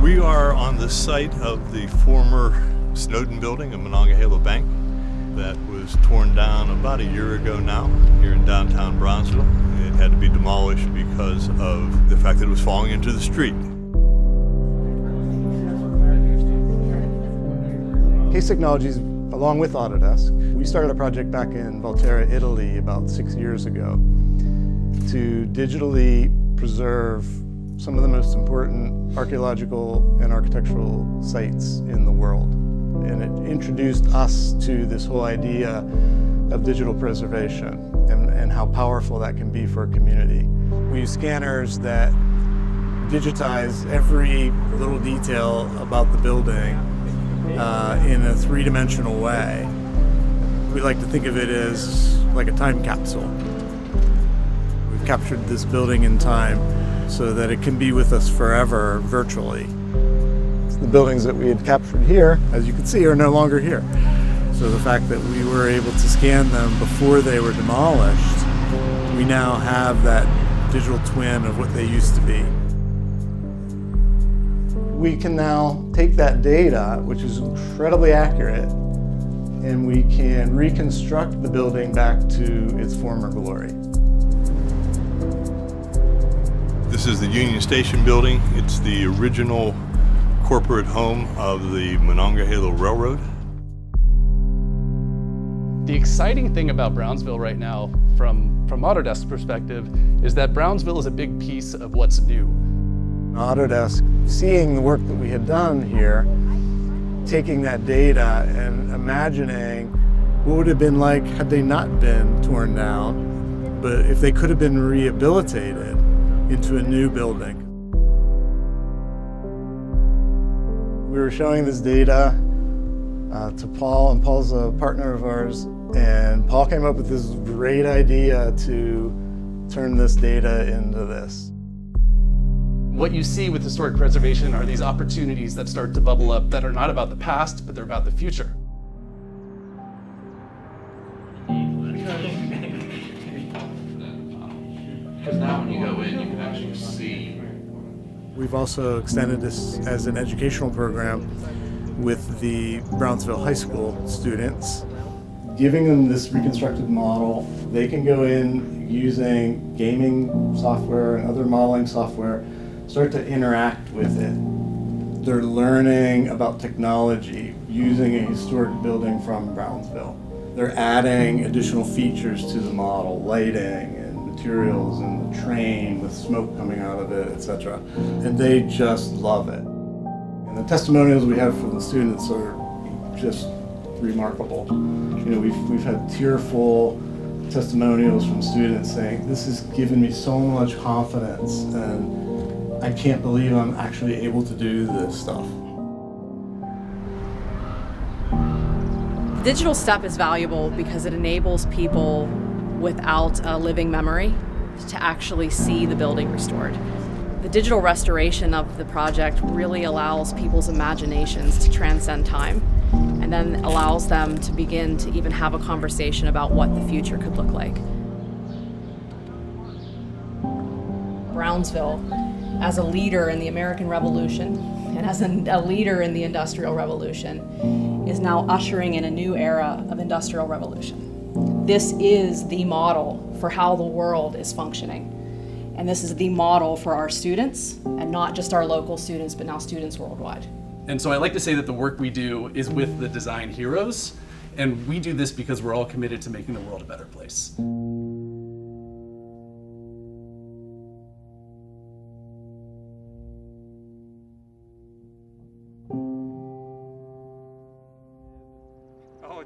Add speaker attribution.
Speaker 1: We are on the site of the former Snowdon building in Monongahela Bank that was torn down about a year ago now here in downtown Brownsville. It had to be demolished because of the fact that it was falling into the street.
Speaker 2: Case Technologies, along with Autodesk, we started a project back in Volterra, Italy about 6 years ago to digitally preserve some of the most important archaeological and architectural sites in the world. And it introduced us to this whole idea of digital preservation and how powerful that can be for a community. We use scanners that digitize every little detail about the building in a three-dimensional way. We like to think of it as like a time capsule. We've captured this building in time so that it can be with us forever virtually. The buildings that we had captured here, as you can see, are no longer here. So the fact that we were able to scan them before they were demolished, we now have that digital twin of what they used to be. We can now take that data, which is incredibly accurate, and we can reconstruct the building back to its former glory.
Speaker 1: This is the Union Station building. It's the original corporate home of the Monongahela Railroad.
Speaker 3: The exciting thing about Brownsville right now, from Autodesk's perspective, is that Brownsville is a big piece of what's new.
Speaker 2: Autodesk, seeing the work that we had done here, taking that data and imagining what would have been like had they not been torn down, but if they could have been rehabilitated into a new building. We were showing this data to Paul, and Paul's a partner of ours, and Paul came up with this great idea to turn this data into this.
Speaker 3: What you see with historic preservation are these opportunities that start to bubble up that are not about the past, but they're about the future.
Speaker 4: Because now when you go in, you can actually see.
Speaker 2: We've also extended this as an educational program with the Brownsville High School students, giving them this reconstructed model. They can go in using gaming software and other modeling software, start to interact with it. They're learning about technology using a historic building from Brownsville. They're adding additional features to the model, lighting and materials and the train with smoke coming out of it, etc. And they just love it. And the testimonials we have from the students are just remarkable. You know, we've had tearful testimonials from students saying, "This has given me so much confidence, and I can't believe I'm actually able to do this stuff."
Speaker 5: The digital step is valuable because it enables people without a living memory to actually see the building restored. The digital restoration of the project really allows people's imaginations to transcend time, and then allows them to begin to even have a conversation about what the future could look like. Brownsville, as a leader in the American Revolution and as a leader in the Industrial Revolution, is now ushering in a new era of industrial revolution. This is the model for how the world is functioning. And this is the model for our students, and not just our local students, but now students worldwide.
Speaker 3: And so I like to say that the work we do is with the design heroes, and we do this because we're all committed to making the world a better place.
Speaker 1: Oh,